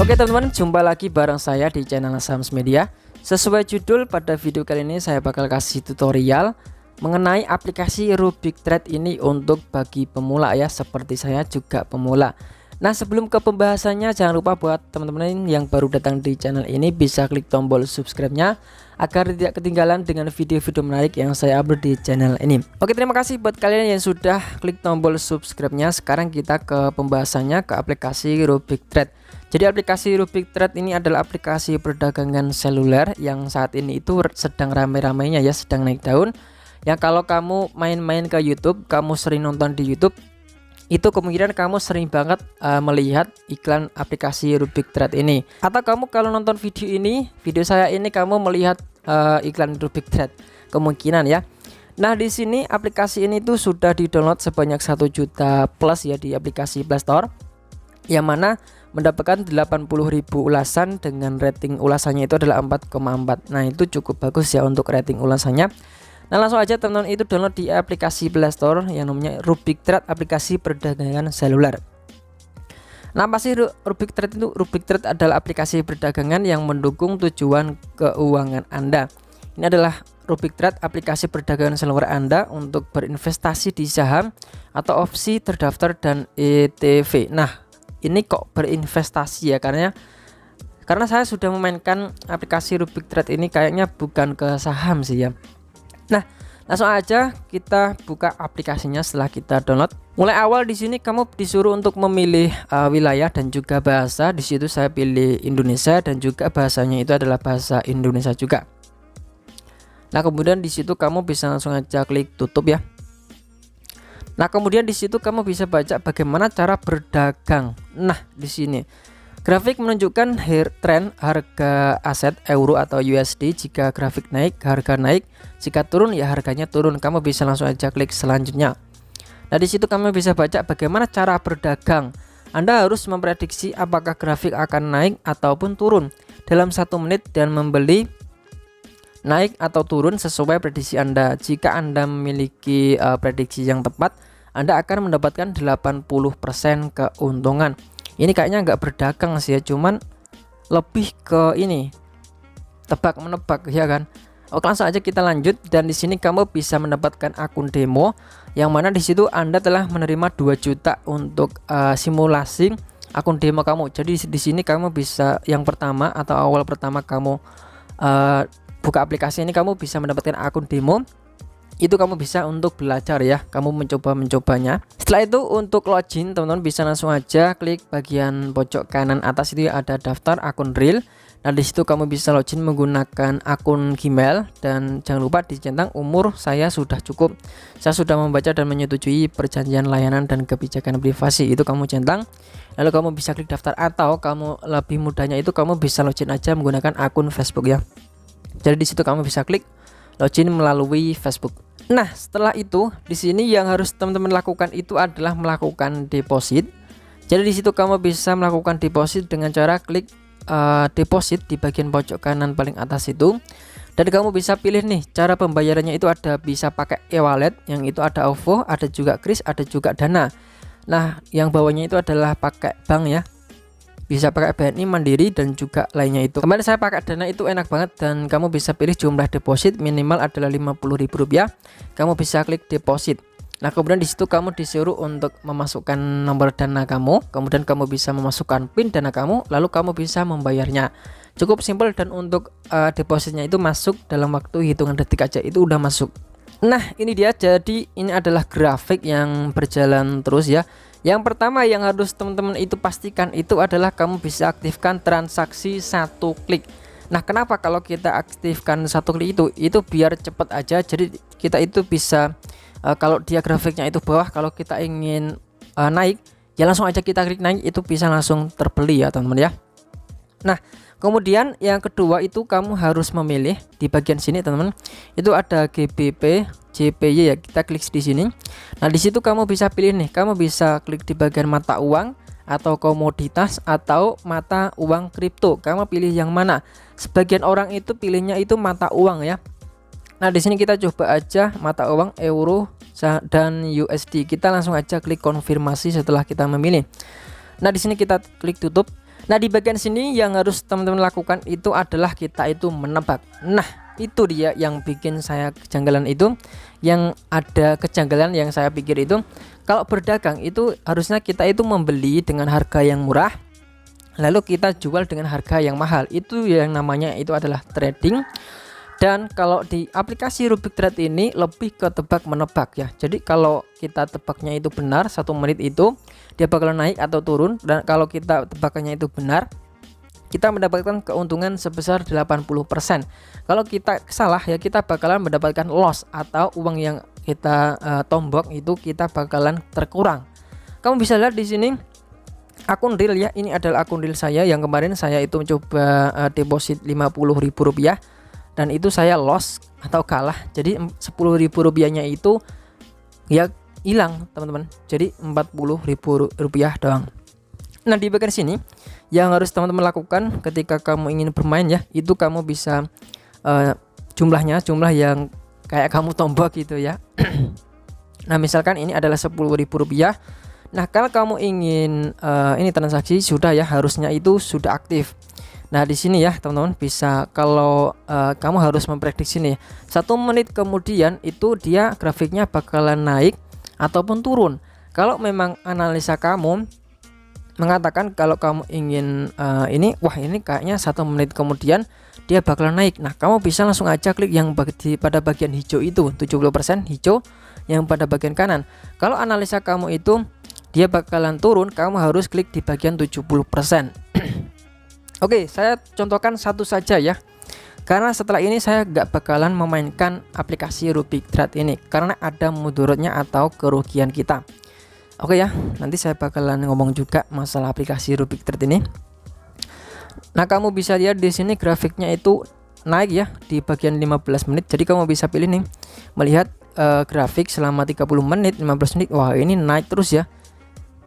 Oke teman-teman, jumpa lagi bareng saya di channel Sams Media. Sesuai judul, pada video kali ini saya bakal kasih tutorial mengenai aplikasi Rubik Thread ini untuk bagi pemula ya, seperti saya juga pemula. Nah, sebelum ke pembahasannya, jangan lupa buat teman-teman yang baru datang di channel ini bisa klik tombol subscribe-nya agar tidak ketinggalan dengan video-video menarik yang saya upload di channel ini. Oke, terima kasih buat kalian yang sudah klik tombol subscribe-nya. Sekarang kita ke pembahasannya, ke aplikasi Rubik Thread. Jadi aplikasi Rubik Thread ini adalah aplikasi perdagangan seluler yang saat ini itu sedang ramai-ramainya ya, sedang naik daun. Yang kalau kamu main-main ke YouTube, kamu sering nonton di YouTube, itu kemungkinan kamu sering banget melihat iklan aplikasi Rubik Thread ini. Atau kamu kalau nonton video saya ini kamu melihat iklan Rubik Thread, kemungkinan ya. Nah, di sini aplikasi ini tuh sudah di-download sebanyak 1 juta plus ya di aplikasi Play Store, yang mana mendapatkan 80.000 ulasan dengan rating ulasannya itu adalah 4,4. Nah, itu cukup bagus ya untuk rating ulasannya. Nah, langsung aja teman-teman itu download di aplikasi Play Store yang namanya Rubik Thread, aplikasi perdagangan seluler. Nah, pasti Rubik Thread itu, Rubik Thread adalah aplikasi perdagangan yang mendukung tujuan keuangan Anda. Ini adalah Rubik Thread, aplikasi perdagangan seluler Anda untuk berinvestasi di saham atau opsi terdaftar dan ETF. Nah, ini kok berinvestasi ya, karena saya sudah memainkan aplikasi Rubik Thread ini, kayaknya bukan ke saham sih ya. Nah, langsung aja kita buka aplikasinya setelah kita download. Mulai awal di sini kamu disuruh untuk memilih wilayah dan juga bahasa. Di situ saya pilih Indonesia dan juga bahasanya itu adalah bahasa Indonesia juga. Nah, kemudian di situ kamu bisa langsung aja klik tutup ya. Nah, kemudian di situ kamu bisa baca bagaimana cara berdagang. Nah, di sini grafik menunjukkan tren harga aset euro atau USD. Jika grafik naik, harga naik. Jika turun, ya harganya turun. Kamu bisa langsung aja klik selanjutnya. Nah, di situ kamu bisa baca bagaimana cara berdagang. Anda harus memprediksi apakah grafik akan naik ataupun turun dalam 1 menit dan membeli naik atau turun sesuai prediksi Anda. Jika Anda memiliki prediksi yang tepat, Anda akan mendapatkan 80% keuntungan. Ini kayaknya nggak berdagang sih ya, cuman lebih ke ini tebak menebak ya kan. Oke, langsung aja kita lanjut. Dan di sini kamu bisa mendapatkan akun demo, yang mana di situ Anda telah menerima 2 juta untuk simulasi akun demo kamu. Jadi di sini kamu bisa yang pertama atau awal pertama kamu buka aplikasi ini, kamu bisa mendapatkan akun demo. Itu kamu bisa untuk belajar ya, kamu mencobanya. Setelah itu untuk login, teman-teman bisa langsung aja klik bagian pojok kanan atas, itu ada daftar akun real. Nah, di situ kamu bisa login menggunakan akun Gmail dan jangan lupa dicentang umur saya sudah cukup. Saya sudah membaca dan menyetujui perjanjian layanan dan kebijakan privasi, itu kamu centang. Lalu kamu bisa klik daftar, atau kamu lebih mudahnya itu kamu bisa login aja menggunakan akun Facebook ya. Jadi di situ kamu bisa klik login melalui Facebook. Nah, setelah itu di sini yang harus teman-teman lakukan itu adalah melakukan deposit. Jadi di situ kamu bisa melakukan deposit dengan cara klik deposit di bagian pojok kanan paling atas itu. Dan kamu bisa pilih nih cara pembayarannya, itu ada bisa pakai e-wallet, yang itu ada OVO, ada juga Kris, ada juga Dana. Nah, yang bawahnya itu adalah pakai bank ya. Bisa pakai BNI, Mandiri, dan juga lainnya itu. Kemarin saya pakai Dana, itu enak banget, dan kamu bisa pilih jumlah deposit minimal adalah Rp50.000. Kamu bisa klik deposit. Nah, kemudian di situ kamu disuruh untuk memasukkan nomor Dana kamu, kemudian kamu bisa memasukkan PIN Dana kamu, lalu kamu bisa membayarnya. Cukup simpel, dan untuk depositnya itu masuk dalam waktu hitungan detik aja, itu udah masuk. Nah, ini dia. Jadi ini adalah grafik yang berjalan terus ya. Yang pertama yang harus teman-teman itu pastikan itu adalah kamu bisa aktifkan transaksi 1 klik. Nah, kenapa kalau kita aktifkan 1 klik itu biar cepat aja. Jadi kita itu bisa kalau dia grafiknya itu bawah, kalau kita ingin naik ya langsung aja kita klik naik, itu bisa langsung terbeli ya teman-teman ya. Nah, kemudian yang kedua itu kamu harus memilih di bagian sini teman-teman. Itu ada GBP, JPY ya, kita klik di sini. Nah, di situ kamu bisa pilih nih, kamu bisa klik di bagian mata uang atau komoditas atau mata uang kripto. Kamu pilih yang mana? Sebagian orang itu pilihnya itu mata uang ya. Nah, di sini kita coba aja mata uang euro dan USD. Kita langsung aja klik konfirmasi setelah kita memilih. Nah, di sini kita klik tutup. Nah, di bagian sini yang harus teman-teman lakukan itu adalah kita itu menebak. Nah, itu dia yang bikin saya kejanggalan itu. Yang ada kejanggalan yang saya pikir itu, kalau berdagang itu harusnya kita itu membeli dengan harga yang murah, lalu kita jual dengan harga yang mahal. Itu yang namanya itu adalah trading. Dan kalau di aplikasi Rubik Trade ini lebih ke tebak menebak ya. Jadi kalau kita tebaknya itu benar, 1 menit itu dia bakalan naik atau turun, dan kalau kita tebakannya itu benar, kita mendapatkan keuntungan sebesar 80%. Kalau kita salah ya, kita bakalan mendapatkan loss atau uang yang kita tombok itu kita bakalan terkurang. Kamu bisa lihat di sini akun real ya. Ini adalah akun real saya yang kemarin saya itu coba deposit Rp50.000 dan itu saya loss atau kalah. Jadi Rp10.000-nya itu ya hilang teman-teman. Jadi Rp40.000 doang. Nah, di bagian sini yang harus teman-teman lakukan ketika kamu ingin bermain ya, itu kamu bisa jumlah yang kayak kamu tombok gitu ya. Nah, misalkan ini adalah Rp10.000. Nah, kalau kamu ingin ini transaksi sudah ya, harusnya itu sudah aktif. Nah, di sini ya teman-teman bisa, kalau kamu harus memprediksi nih 1 menit kemudian itu dia grafiknya bakalan naik ataupun turun. Kalau memang analisa kamu mengatakan kalau kamu ingin ini, wah ini kayaknya 1 menit kemudian dia bakalan naik. Nah, kamu bisa langsung aja klik yang pada bagian hijau itu, 70% hijau yang pada bagian kanan. Kalau analisa kamu itu dia bakalan turun, kamu harus klik di bagian 70%. Oke, saya contohkan satu saja ya, karena setelah ini saya nggak bakalan memainkan aplikasi Rubik Trade ini karena ada mudaratnya atau kerugian kita. Oke ya, nanti saya bakalan ngomong juga masalah aplikasi Rubik Trade ini. Nah, kamu bisa lihat di sini grafiknya itu naik ya di bagian 15 menit. Jadi kamu bisa pilih nih, melihat grafik selama 30 menit, 15 menit. Wah, ini naik terus ya.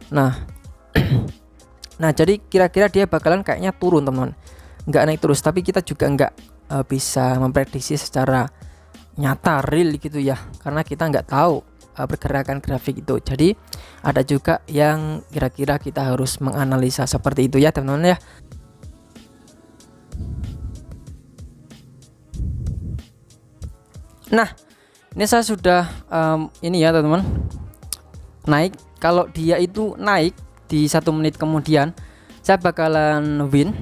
Nah, nah jadi kira-kira dia bakalan kayaknya turun teman-teman. Nggak naik terus, tapi kita juga nggak bisa memprediksi secara nyata real gitu ya, karena kita nggak tahu pergerakan grafik itu. Jadi ada juga yang kira-kira kita harus menganalisa seperti itu ya teman-teman ya. Nah, ini saya sudah ini ya teman-teman, naik. Kalau dia itu naik di 1 menit kemudian, saya bakalan win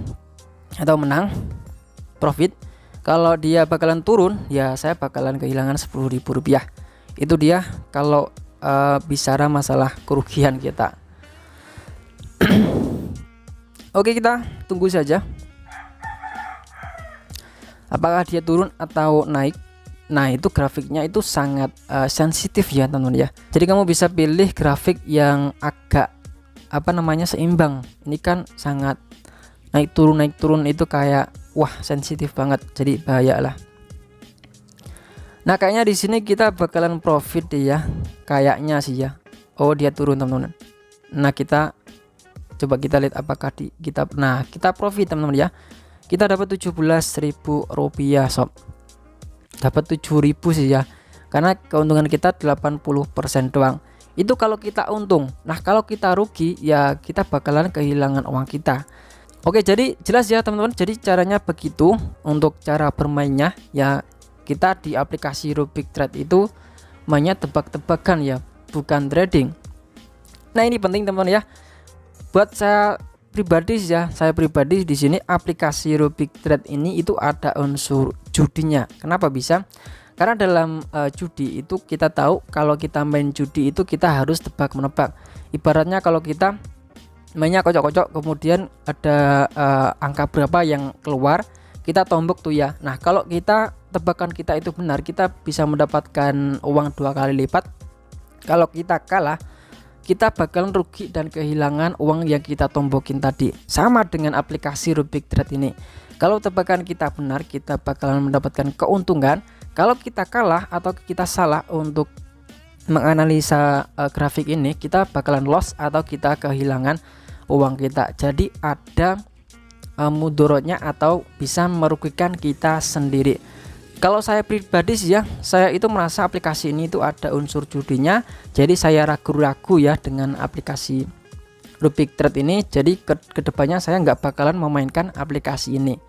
atau menang profit. Kalau dia bakalan turun ya, saya bakalan kehilangan Rp10.000. Itu dia kalau bicara masalah kerugian kita. Oke, kita tunggu saja apakah dia turun atau naik. Nah, itu grafiknya itu sangat sensitif ya teman-teman ya. Jadi kamu bisa pilih grafik yang agak seimbang. Ini kan sangat naik turun itu kayak wah sensitif banget, jadi bahaya lah. Nah, kayaknya di sini kita bakalan profit ya, kayaknya sih ya. Oh, dia turun teman-teman. Nah, kita coba kita lihat apakah kita profit teman-teman ya. Kita dapat Rp17.000 sob. Dapat 7.000 sih ya, karena keuntungan kita 80% doang. Itu kalau kita untung. Nah, kalau kita rugi ya kita bakalan kehilangan uang kita. Oke, jadi jelas ya teman-teman. Jadi caranya begitu untuk cara bermainnya ya. Kita di aplikasi Rubik Trade itu mainnya tebak-tebakan ya, bukan trading. Nah, ini penting teman-teman ya. Buat saya pribadi di sini aplikasi Rubik Trade ini itu ada unsur judinya. Kenapa bisa? Karena dalam judi itu kita tahu kalau kita main judi itu kita harus tebak menebak. Ibaratnya kalau kita mainnya kocok-kocok, kemudian ada angka berapa yang keluar, kita tombok tuh ya. Nah, kalau kita tebakan kita itu benar, kita bisa mendapatkan uang 2 kali lipat. Kalau kita kalah, kita bakalan rugi dan kehilangan uang yang kita tombokin tadi. Sama dengan aplikasi Rubik Trade ini. Kalau tebakan kita benar, kita bakalan mendapatkan keuntungan. Kalau kita kalah atau kita salah untuk menganalisa grafik ini, kita bakalan loss atau kita kehilangan uang kita. Jadi ada mudaratnya atau bisa merugikan kita sendiri. Kalau saya pribadi sih ya, saya itu merasa aplikasi ini itu ada unsur judinya. Jadi saya ragu-ragu ya dengan aplikasi Rubik Trade ini. Jadi kedepannya saya nggak bakalan memainkan aplikasi ini.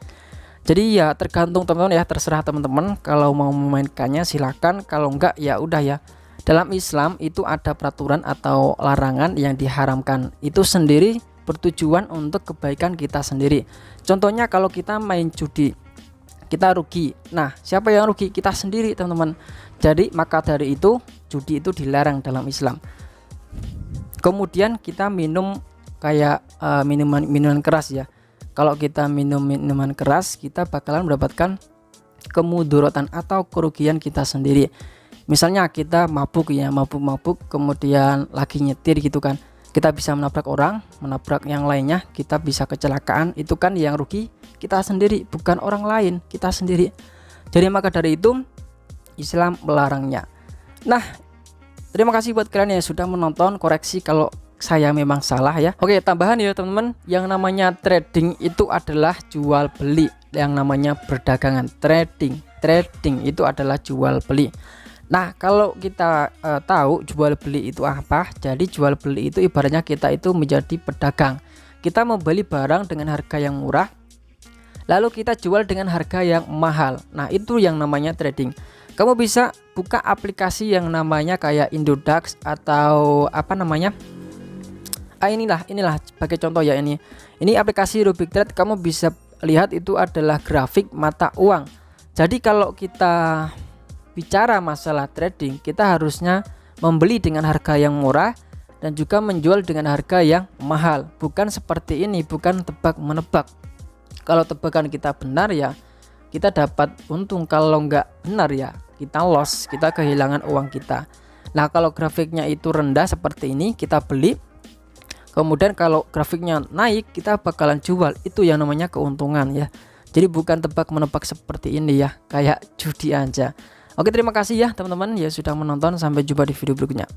Jadi ya tergantung teman-teman ya, terserah teman-teman. Kalau mau memainkannya silakan, kalau enggak ya udah ya. Dalam Islam itu ada peraturan atau larangan yang diharamkan. Itu sendiri bertujuan untuk kebaikan kita sendiri. Contohnya kalau kita main judi, kita rugi. Nah, siapa yang rugi? Kita sendiri, teman-teman. Jadi maka dari itu judi itu dilarang dalam Islam. Kemudian kita minum kayak minuman keras ya. Kalau kita minum minuman keras, kita bakalan mendapatkan kemudorotan atau kerugian kita sendiri. Misalnya kita mabuk ya, mabuk kemudian lagi nyetir gitu kan. Kita bisa menabrak orang, menabrak yang lainnya, kita bisa kecelakaan. Itu kan yang rugi kita sendiri, bukan orang lain, kita sendiri. Jadi maka dari itu Islam melarangnya. Nah, terima kasih buat kalian yang sudah menonton. Koreksi kalau saya memang salah ya. Oke, tambahan ya teman-teman, yang namanya trading itu adalah jual beli. Yang namanya perdagangan, trading itu adalah jual beli. Nah, kalau kita tahu jual beli itu apa, jadi jual beli itu ibaratnya kita itu menjadi pedagang. Kita membeli barang dengan harga yang murah, lalu kita jual dengan harga yang mahal. Nah, itu yang namanya trading. Kamu bisa buka aplikasi yang namanya kayak Indodax atau apa namanya, inilah sebagai contoh ya. Ini aplikasi Rubik Trade. Kamu bisa lihat itu adalah grafik mata uang. Jadi kalau kita bicara masalah trading, kita harusnya membeli dengan harga yang murah dan juga menjual dengan harga yang mahal. Bukan seperti ini, bukan tebak menebak. Kalau tebakan kita benar ya kita dapat untung, kalau nggak benar ya kita loss, kita kehilangan uang kita. Nah, kalau grafiknya itu rendah seperti ini kita beli, kemudian kalau grafiknya naik kita bakalan jual. Itu yang namanya keuntungan ya. Jadi bukan tebak menebak seperti ini ya, kayak judi aja. Oke, terima kasih ya teman-teman ya sudah menonton. Sampai jumpa di video berikutnya.